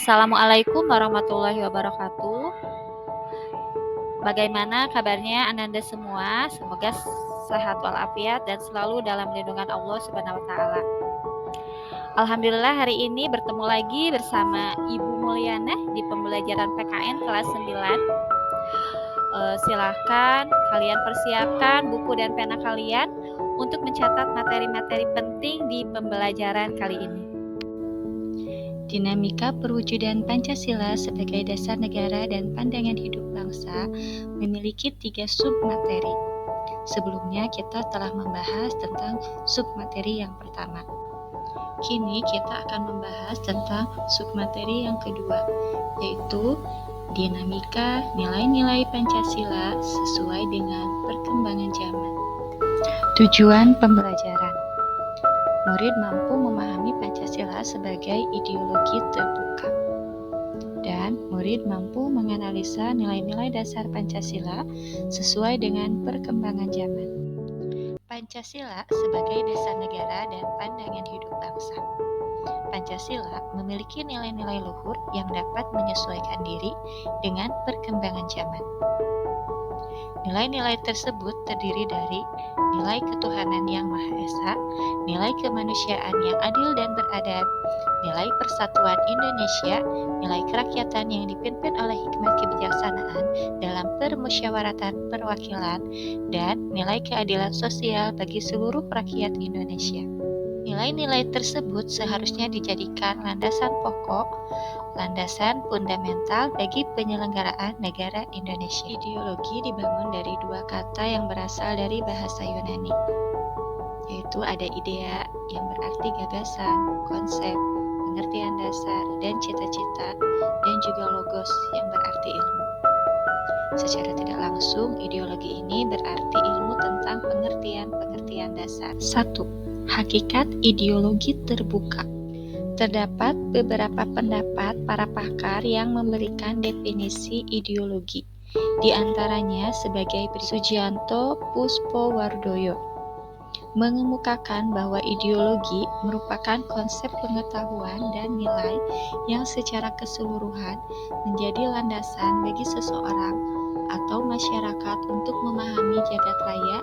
Assalamualaikum warahmatullahi wabarakatuh. Bagaimana kabarnya Ananda semua? Semoga sehat walafiat dan selalu dalam lindungan Allah Subhanahu wa taala. Alhamdulillah hari ini bertemu lagi bersama Ibu Mulyana di pembelajaran PKN kelas 9. Silahkan kalian persiapkan buku dan pena kalian untuk mencatat materi-materi penting di pembelajaran kali ini. Dinamika perwujudan Pancasila sebagai dasar negara dan pandangan hidup bangsa memiliki 3 submateri. Sebelumnya kita telah membahas tentang submateri yang pertama. Kini kita akan membahas tentang submateri yang kedua, yaitu dinamika nilai-nilai Pancasila sesuai dengan perkembangan zaman. Tujuan pembelajaran: murid mampu memahami Pancasila sebagai ideologi terbuka, dan murid mampu menganalisa nilai-nilai dasar Pancasila sesuai dengan perkembangan zaman. Pancasila sebagai dasar negara dan pandangan hidup bangsa. Pancasila memiliki nilai-nilai luhur yang dapat menyesuaikan diri dengan perkembangan zaman. Nilai-nilai tersebut terdiri dari nilai ketuhanan yang Maha Esa, nilai kemanusiaan yang adil dan beradab, nilai persatuan Indonesia, nilai kerakyatan yang dipimpin oleh hikmat kebijaksanaan dalam permusyawaratan perwakilan, dan nilai keadilan sosial bagi seluruh rakyat Indonesia. Nilai-nilai tersebut seharusnya dijadikan landasan pokok, landasan fundamental bagi penyelenggaraan negara Indonesia. Ideologi dibangun dari 2 kata yang berasal dari bahasa Yunani, yaitu ada idea yang berarti gagasan, konsep, pengertian dasar, dan cita-cita, dan juga logos yang berarti ilmu. Secara tidak langsung, ideologi ini berarti ilmu tentang pengertian dasar. 1. Hakikat ideologi terbuka. Terdapat beberapa pendapat para pakar yang memberikan definisi ideologi, di antaranya sebagai Sujianto Puspowardoyo mengemukakan bahwa ideologi merupakan konsep pengetahuan dan nilai yang secara keseluruhan menjadi landasan bagi seseorang atau masyarakat untuk memahami jagat raya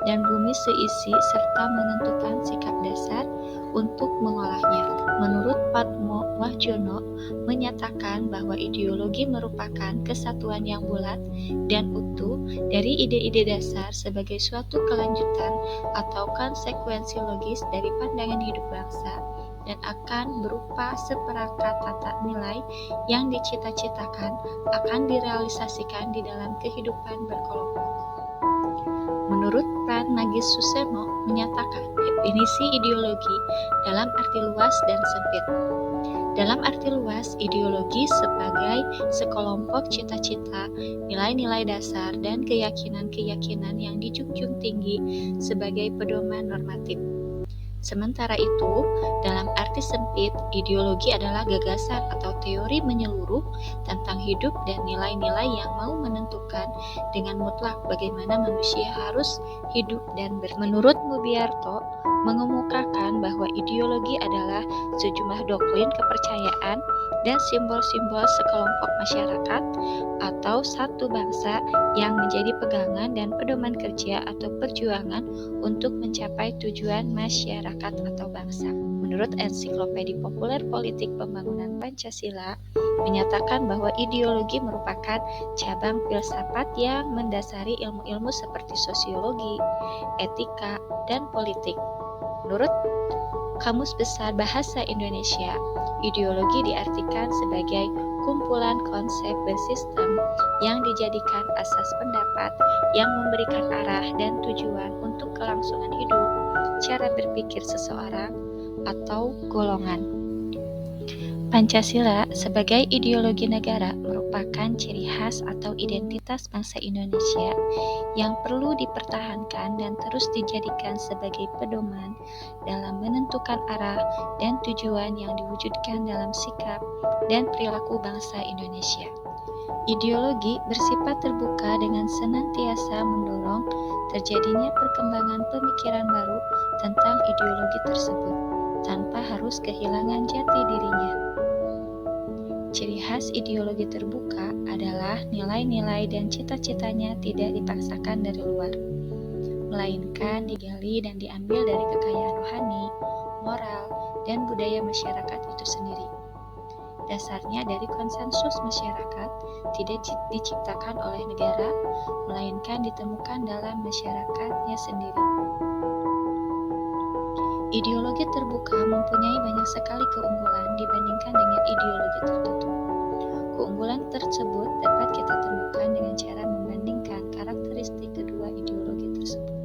dan bumi seisi serta menentukan sikap dasar untuk mengolahnya. Menurut Padmo Wahjono menyatakan bahwa ideologi merupakan kesatuan yang bulat dan utuh dari ide-ide dasar sebagai suatu kelanjutan atau konsekuensi logis dari pandangan hidup bangsa dan akan berupa seperangkat tata nilai yang dicita-citakan akan direalisasikan di dalam kehidupan berkelompok. Menurut Pran Magis Suseno menyatakan definisi ideologi dalam arti luas dan sempit. Dalam arti luas, ideologi sebagai sekelompok cita-cita, nilai-nilai dasar, dan keyakinan-keyakinan yang dijunjung tinggi sebagai pedoman normatif. Sementara itu, dalam arti sempit, ideologi adalah gagasan atau teori menyeluruh tentang hidup dan nilai-nilai yang mau menentukan dengan mutlak bagaimana manusia harus hidup dan bertindak. Menurut Mubiarto, mengemukakan bahwa ideologi adalah sejumlah doktrin kepercayaan dan simbol-simbol sekelompok masyarakat atau satu bangsa yang menjadi pegangan dan pedoman kerja atau perjuangan untuk mencapai tujuan masyarakat atau bangsa. Menurut Ensiklopedia Populer Politik Pembangunan Pancasila, menyatakan bahwa ideologi merupakan cabang filsafat yang mendasari ilmu-ilmu seperti sosiologi, etika, dan politik. Menurut Kamus Besar Bahasa Indonesia, ideologi diartikan sebagai kumpulan konsep bersistem yang dijadikan asas pendapat yang memberikan arah dan tujuan untuk kelangsungan hidup, cara berpikir seseorang atau golongan. Pancasila sebagai ideologi negara merupakan ciri khas atau identitas bangsa Indonesia yang perlu dipertahankan dan terus dijadikan sebagai pedoman dalam menentukan arah dan tujuan yang diwujudkan dalam sikap dan perilaku bangsa Indonesia. Ideologi bersifat terbuka dengan senantiasa mendorong terjadinya perkembangan pemikiran baru tentang ideologi tersebut tanpa harus kehilangan jati dirinya. Ciri khas ideologi terbuka adalah nilai-nilai dan cita-citanya tidak dipaksakan dari luar, melainkan digali dan diambil dari kekayaan rohani, moral, dan budaya masyarakat itu sendiri. Dasarnya dari konsensus masyarakat tidak diciptakan oleh negara, melainkan ditemukan dalam masyarakatnya sendiri. Ideologi terbuka mempunyai banyak sekali keunggulan dibandingkan dengan ideologi tertutup. Keunggulan tersebut dapat kita temukan dengan cara membandingkan karakteristik kedua ideologi tersebut.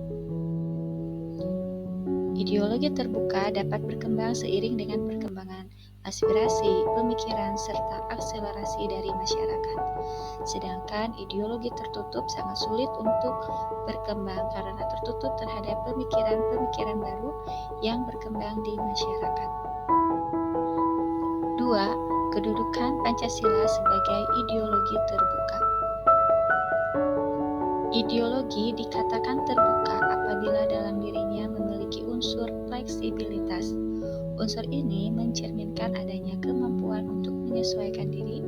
Ideologi terbuka dapat berkembang seiring dengan perkembangan aspirasi, pemikiran, serta akselerasi dari masyarakat. Sedangkan ideologi tertutup sangat sulit untuk berkembang karena tertutup terhadap pemikiran-pemikiran baru yang berkembang di masyarakat. 2. Kedudukan Pancasila sebagai ideologi terbuka. Ideologi dikatakan terbuka apabila dalam dirinya memiliki unsur fleksibilitas. Unsur ini mencerminkan adanya kemampuan untuk menyesuaikan diri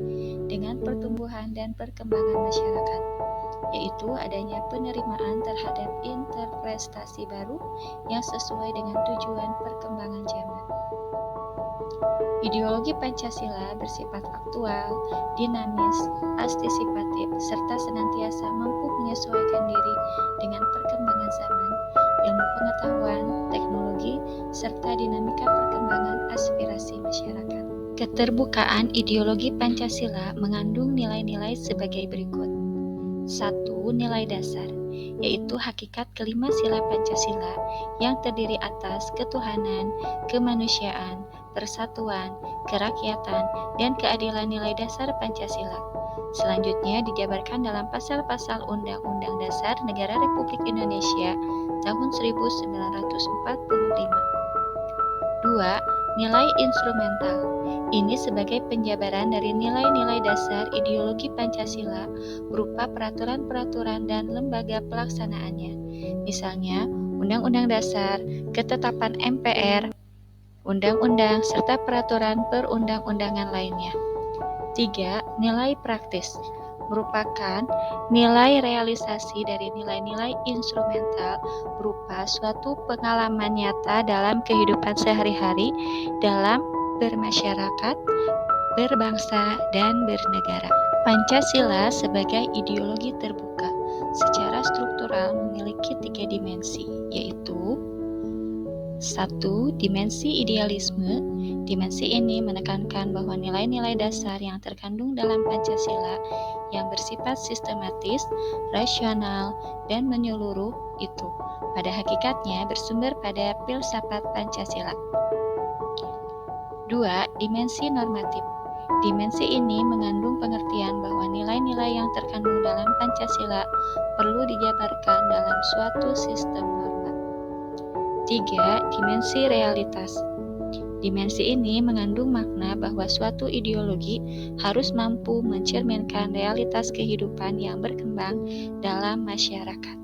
dengan pertumbuhan dan perkembangan masyarakat, yaitu adanya penerimaan terhadap interpretasi baru yang sesuai dengan tujuan perkembangan zaman. Ideologi Pancasila bersifat aktual, dinamis, antisipatif, serta senantiasa mampu menyesuaikan diri dengan perkembangan zaman, ilmu pengetahuan, teknologi, serta dinamika perkembangan aspirasi masyarakat. Keterbukaan ideologi Pancasila mengandung nilai-nilai sebagai berikut. 1. Nilai dasar, yaitu hakikat kelima sila Pancasila yang terdiri atas ketuhanan, kemanusiaan, persatuan, kerakyatan, dan keadilan nilai dasar Pancasila. Selanjutnya dijabarkan dalam pasal-pasal Undang-Undang Dasar Negara Republik Indonesia tahun 1945. 2. Nilai instrumental. Ini sebagai penjabaran dari nilai-nilai dasar ideologi Pancasila berupa peraturan-peraturan dan lembaga pelaksanaannya. Misalnya, Undang-Undang Dasar, Ketetapan MPR, Undang-undang, serta peraturan perundang-undangan lainnya. 3. Nilai praktis merupakan nilai realisasi dari nilai-nilai instrumental berupa suatu pengalaman nyata dalam kehidupan sehari-hari dalam bermasyarakat, berbangsa, dan bernegara. Pancasila sebagai ideologi terbuka secara struktural memiliki 3 dimensi, yaitu 1. Dimensi idealisme. Dimensi ini menekankan bahwa nilai-nilai dasar yang terkandung dalam Pancasila yang bersifat sistematis, rasional, dan menyeluruh itu pada hakikatnya bersumber pada filsafat Pancasila. 2. Dimensi normatif. Dimensi ini mengandung pengertian bahwa nilai-nilai yang terkandung dalam Pancasila perlu dijabarkan dalam suatu sistem norma. 3. Dimensi realitas. Dimensi ini mengandung makna bahwa suatu ideologi harus mampu mencerminkan realitas kehidupan yang berkembang dalam masyarakat.